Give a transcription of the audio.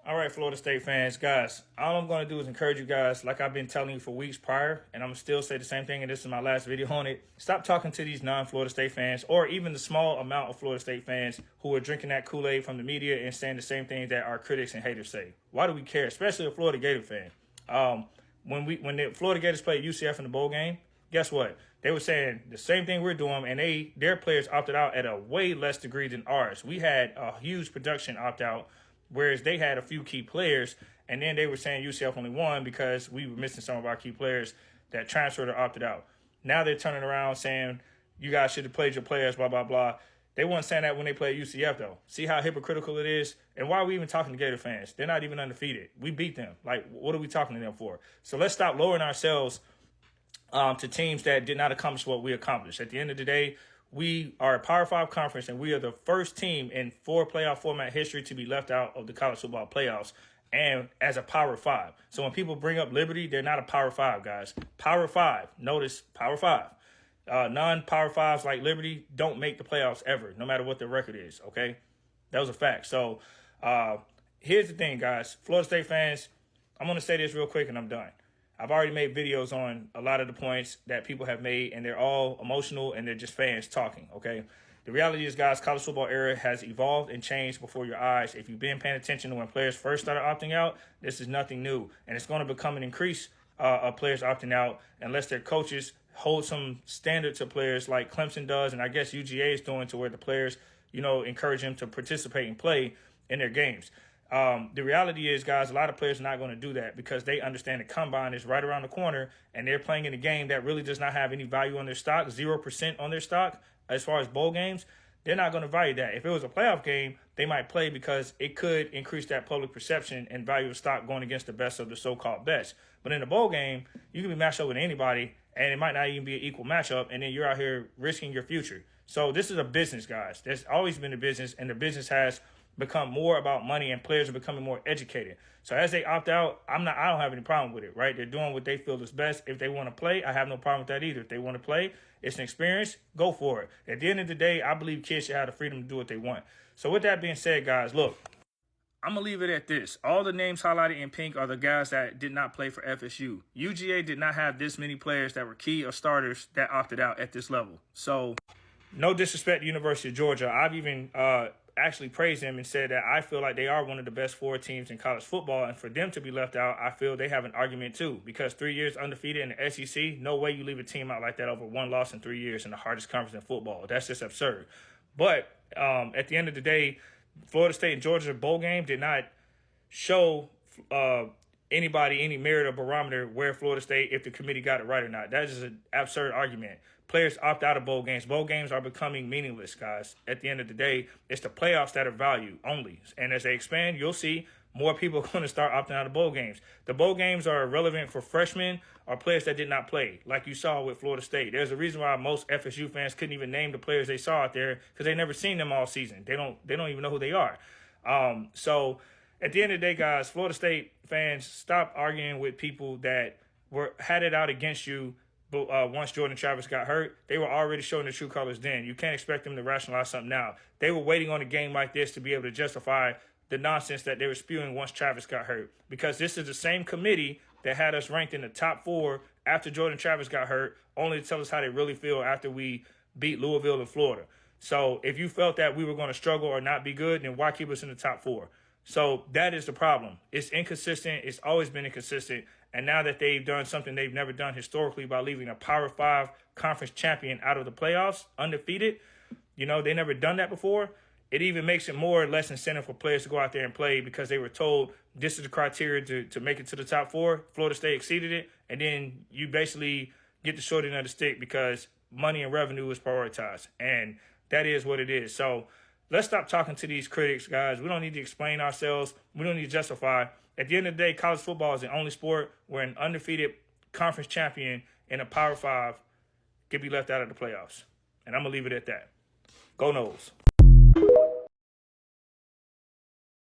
All right, Florida State fans, guys, all I'm going to do is encourage you guys, like I've been telling you for weeks prior, and I'm going to still say the same thing, and this is my last video on it. Stop talking to these non-Florida State fans, or even the small amount of Florida State fans who are drinking that Kool-Aid from the media and saying the same thing that our critics and haters say. Why do we care, especially a Florida Gator fan? When the Florida Gators played UCF in the bowl game, guess what? They were saying the same thing we're doing, and their players opted out at a way less degree than ours. We had a huge production opt out, whereas they had a few key players, and then they were saying UCF only won because we were missing some of our key players that transferred or opted out. Now they're turning around saying you guys should have played your players, blah, blah, blah. They weren't saying that when they played UCF, though. See how hypocritical it is? And why are we even talking to Gator fans? They're not even undefeated. We beat them. Like, what are we talking to them for? So let's stop lowering ourselves to teams that did not accomplish what we accomplished. At the end of the day, we are a Power 5 conference, and we are the first team in 4 playoff format history to be left out of the college football playoffs, and as a Power 5. So when people bring up Liberty, they're not a Power 5, guys. Power 5. Notice Power 5. Non-Power 5s like Liberty don't make the playoffs ever, no matter what their record is, okay? That was a fact. So here's the thing, guys. Florida State fans, I'm going to say this real quick, and I'm done. I've already made videos on a lot of the points that people have made, and they're all emotional, and they're just fans talking, okay? The reality is, guys, college football era has evolved and changed before your eyes. If you've been paying attention to when players first started opting out, this is nothing new, and it's going to become an increase of players opting out unless their coaches hold some standard to players like Clemson does, and I guess UGA is doing, to where the players, encourage them to participate and play in their games. The reality is, guys, a lot of players are not going to do that because they understand the combine is right around the corner, and they're playing in a game that really does not have any value on their stock, 0% on their stock as far as bowl games. They're not going to value that. If it was a playoff game, they might play because it could increase that public perception and value of stock going against the best of the so-called best. But in a bowl game, you can be matched up with anybody, and it might not even be an equal matchup, and then you're out here risking your future. So this is a business, guys. There's always been a business, and the business has become more about money, and players are becoming more educated. So as they opt out, I don't have any problem with it, right? They're doing what they feel is best. If they want to play, I have no problem with that either. If they want to play, it's an experience, go for it. At the end of the day, I believe kids should have the freedom to do what they want. So with that being said, guys, look, I'm going to leave it at this. All the names highlighted in pink are the guys that did not play for FSU. UGA did not have this many players that were key or starters that opted out at this level. So no disrespect to University of Georgia. I've even actually praised them and said that I feel like they are one of the best 4 teams in college football, and for them to be left out, I feel they have an argument too, because 3 years undefeated in the SEC, no way you leave a team out like that over 1 loss in 3 years in the hardest conference in football. That's just absurd. But at the end of the day, Florida State and Georgia bowl game did not show anybody any merit or barometer where Florida State, if the committee got it right or not. That is an absurd argument. Players opt out of bowl games. Bowl games are becoming meaningless, guys. At the end of the day, it's the playoffs that are valued only. And as they expand, you'll see more people are going to start opting out of bowl games. The bowl games are relevant for freshmen or players that did not play, like you saw with Florida State. There's a reason why most FSU fans couldn't even name the players they saw out there, because they never seen them all season. They don't even know who they are. So at the end of the day, guys, Florida State fans, stop arguing with people that had it out against you. But once Jordan Travis got hurt, they were already showing the true colors then. You can't expect them to rationalize something now. They were waiting on a game like this to be able to justify the nonsense that they were spewing once Travis got hurt. Because this is the same committee that had us ranked in the top 4 after Jordan Travis got hurt, only to tell us how they really feel after we beat Louisville and Florida. So if you felt that we were going to struggle or not be good, then why keep us in the top 4? So that is the problem. It's inconsistent. It's always been inconsistent. And now that they've done something they've never done historically by leaving a Power 5 conference champion out of the playoffs, undefeated, they never done that before. It even makes it more or less incentive for players to go out there and play, because they were told this is the criteria to make it to the top 4. Florida State exceeded it. And then you basically get the short end of the stick because money and revenue is prioritized. And that is what it is. So let's stop talking to these critics, guys. We don't need to explain ourselves. We don't need to justify. At the end of the day, college football is the only sport where an undefeated conference champion in a Power 5 could be left out of the playoffs. And I'm going to leave it at that. Go Noles.